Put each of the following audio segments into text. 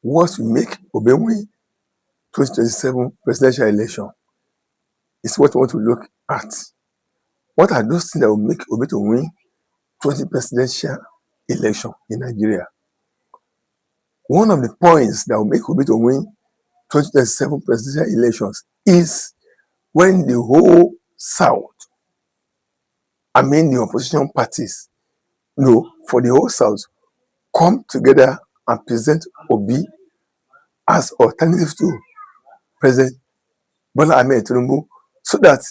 what will make Obi win 2027 presidential election is what we want to look at. What are those things that will make Obi to win 20 presidential election in Nigeria? One of the points that will make Obi to win 2027 presidential elections is when the whole South, I mean the opposition parties, for the whole South, come together and present Obi as alternative to President Bola Ahmed Tinubu, so that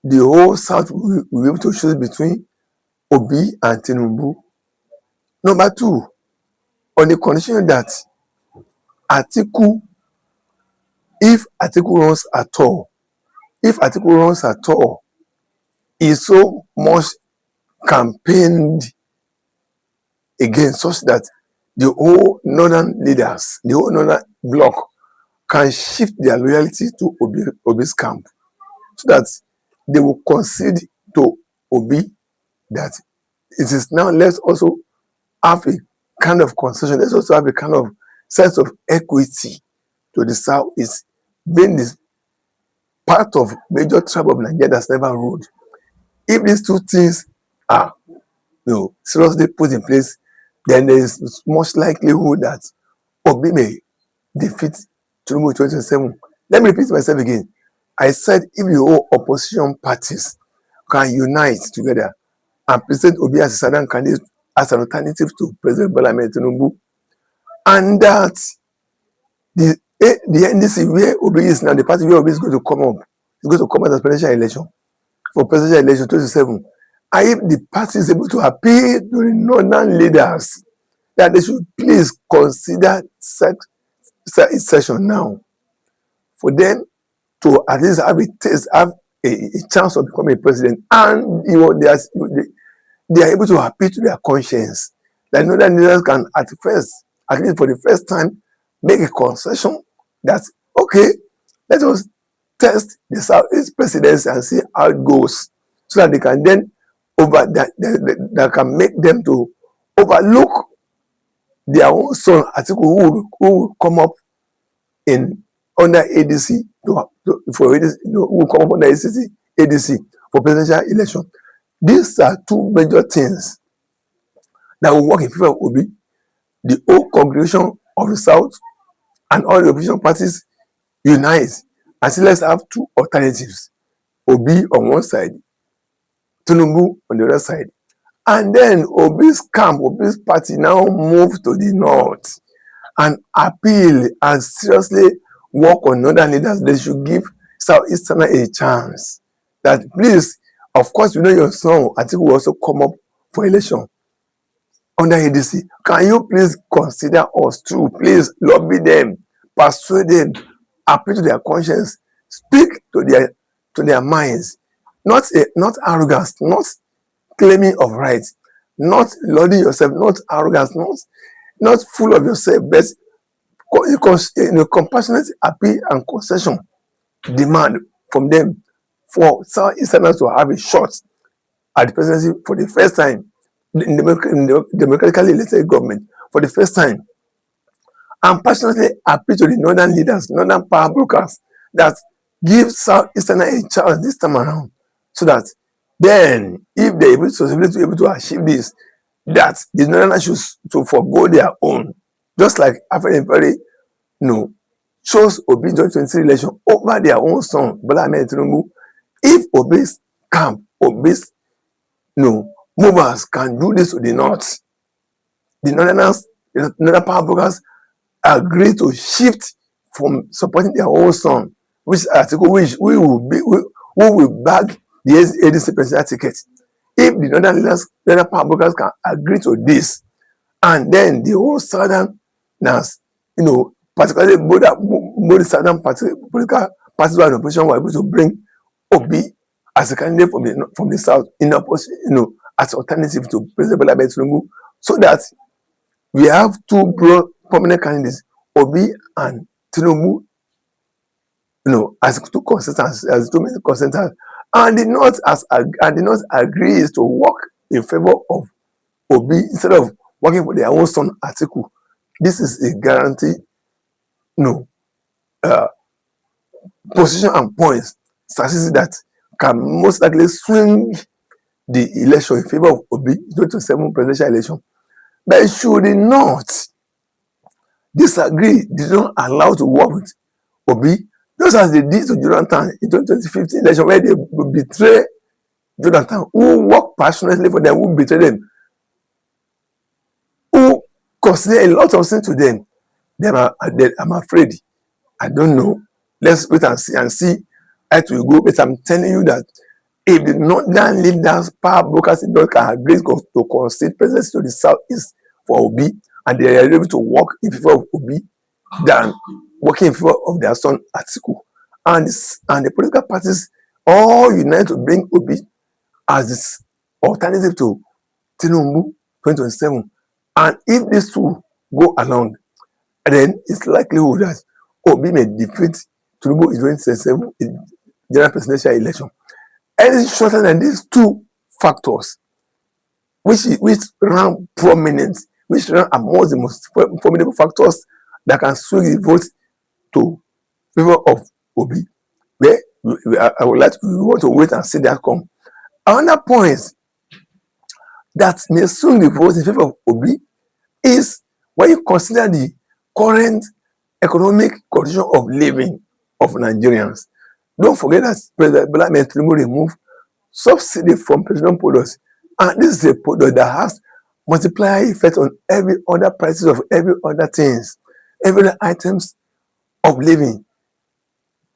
the whole South will be able to choose between Obi and Tinubu. Number two, on the condition that Atiku, if Atiku runs at all, is so much campaigned against, such that the whole northern leaders, the whole northern bloc, can shift their loyalty to Obi's camp, so that they will concede to Obi that it is now, let's also have a kind of concession, let's also have a kind of sense of equity to the South. Is being this part of major tribe of Nigeria that's never ruled. If these two things are seriously put in place, then there is much likelihood that Obi may defeat Tinubu in 2027. Let me repeat myself again. I said if the whole opposition parties can unite together and present Obi as a southern candidate as an alternative to President Bola Ahmed Tinubu, and that the NDC, where Obi is now, the party where Obi is going to come up, is going to come out as presidential election, for presidential election 2027. And if the party is able to appeal to the northern leaders that they should please consider its session now, for them to at least have a chance of becoming a president, and they are able to appeal to their conscience. That northern leaders can at least for the first time, make a concession that, okay, let us test the Southeast presidency and see how it goes, so that they can then that can make them to overlook their own son Atiku, who will come up under ADC who will come up under ADC for presidential election. These are two major things that will work in favor of Obi. The whole congregation of the South and all the opposition parties unite and say, let's have two alternatives: Obi on one side, Tinubu on the other side. And then Obi's camp, Obi's party now move to the north and appeal and seriously work on northern leaders. They should give Southeastern a chance. That please, of course, your son Atiku will also come up for election under ADC. Can you please consider us too? Please lobby them, persuade them, appeal to their conscience, speak to their minds. Not arrogance, not claiming of rights, not lauding yourself, not arrogance, not full of yourself, but compassionate appeal and concession demand from them for Southeasterners to have a shot at the presidency for the first time in the democratically elected government for the first time, and passionately appeal to the northern leaders, northern power brokers, that give Southeasterners a chance this time around, so that then if they're able to achieve this, that the northerners should to forego their own, just like Afenifere Perry chose Obi 2023 election over their own son Bola Ahmed Tinubu. If Obi's camp, Obi's movers can do this to the north, the northerners, the northern power brokers agree to shift from supporting their own son, which who will bag the ADC presidential ticket. If the northern leaders, northern power brokers can agree to this, and then the whole southerners, particularly both southern political parties who are in opposition, were able to bring Obi as a candidate from the south in opposition, as alternative to President Bola Ahmed Tinubu, so that we have two prominent candidates, Obi and Tinubu, as two consultants, as two main consultants, and the North agrees to work in favor of Obi instead of working for their own son Atiku. This is a guarantee, no, uh, position and points, statistics that can most likely swing the election in favor of Obi 2027 presidential election. But should they not disagree, did not allow to work with Obi, just as they did to Jonathan in 2015 election, where they betray Jonathan, who worked passionately for them, who betrayed them, who consider a lot of things to them. I'm afraid. I don't know. Let's wait and see how it will go. But I'm telling you that if the northern leaders, power brokers in North can agree to concede presidency to the southeast for Obi, and they are able to work in favor of Obi than working in favor of their son Atiku, and the political parties all unite to bring Obi as this alternative to Tinubu 2027. And if these two go along, then it's likelihood that Obi may defeat Tinubu in 2027 in general presidential election. Anything shorter than these two factors, which rank prominent, which rank among the most formidable factors that can swing the vote to favor of Obi, where I would like to, we want to wait and see that come. Another point that may swing the vote in favor of Obi is when you consider the current economic condition of living of Nigerians. Don't forget that President Bola Ahmed Tinubu removed subsidy from petroleum products, and this is a product that has multiplier effect on every other prices of every other things, every other items of living.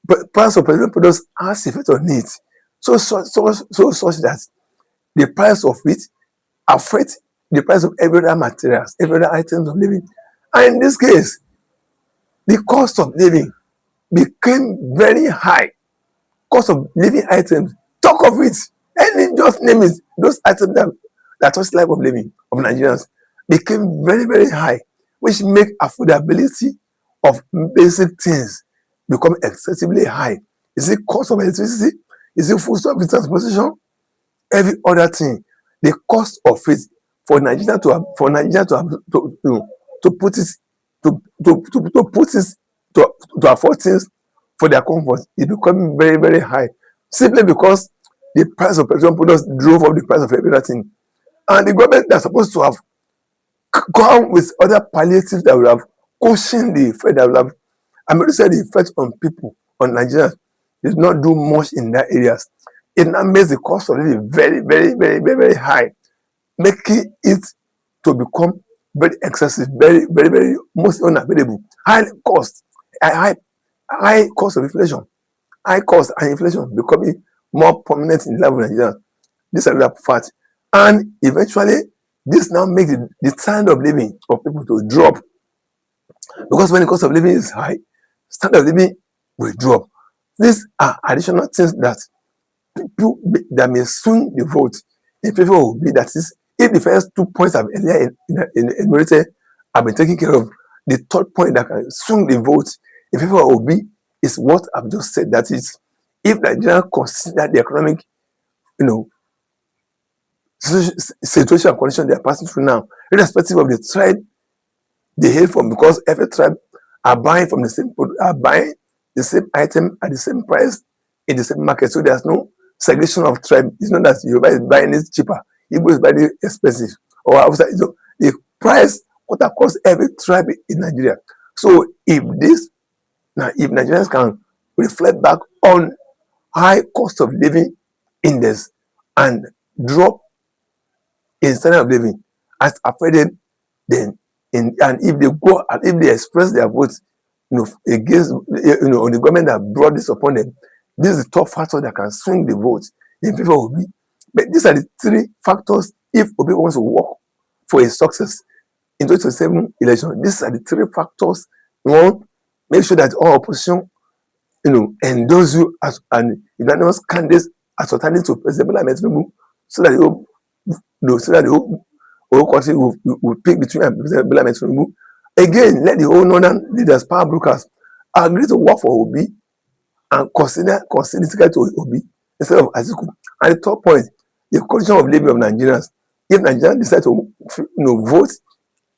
But price of petroleum products has effect on it, so such that the price of it affects the price of every other materials, every other items of living. And in this case, the cost of living became very high. Cost of living items, talk of it, any just name it, those items that touch life of living of Nigerians became very, very high, which make affordability of basic things become excessively high. Is it cost of electricity? Is it food stuff, transportation? Every other thing, the cost of it for Nigeria to put it to afford things for their comfort is becoming very, very high, simply because the price of petroleum products drove up the price of everything. And the government that's supposed to have come with other palliatives that will have cushioned the effect, that will have, I'm going to say, the effect on people, on Nigerians, did not do much in that areas. It now makes the cost of living very, very, very, very, very high, making it to become very excessive, very, very, very most unavailable. High cost of inflation, high cost and inflation becoming more prominent in the life of Nigeria. These are the facts. And eventually, this now makes the standard of living of people to drop. Because when the cost of living is high, standard of living will drop. These are additional things that people that may swing the vote in favor of Obi. That is, if the first 2 points have earlier enumerated have been taken care of, the third point that can swing the vote in favor of Obi is what I've just said. That is, if Nigeria consider the economic, situation and condition they are passing through now, irrespective of the tribe they hail from, because every tribe are buying from the same product, are buying the same item at the same price in the same market. So there's no segregation of tribe. It's not that Yoruba is buying it cheaper, Igbo is buying it expensive, or outside. So the price cut across every tribe in Nigeria. So if Nigerians can reflect back on high cost of living index and drop in standard of living as affected, then and if they go and if they express their votes, against on the government that brought this upon them, this is the top factor that can swing the vote in favor of Obi. But these are the three factors if Obi wants to work for his success in 2027 election. These are the three factors. One, make sure that all opposition, endorse you as an unanimous candidate as alternative to President Bola Ahmed Tinubu, so that the whole country will pick between President Bola Ahmed Tinubu. Again, let the whole northern leaders, power brokers, agree to work for Obi and consider ticket to Obi instead of Atiku. And the third point, the condition of living of Nigerians. If Nigerians decide to vote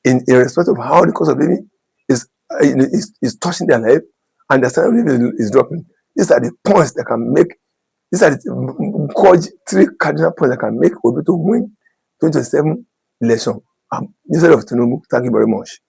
in respect of how the cost of living is touching their life, and the standard of living is dropping. These are the points that can make. These are the three cardinal points that can make Obi to win 2027 election instead of Tinubu. Thank you very much.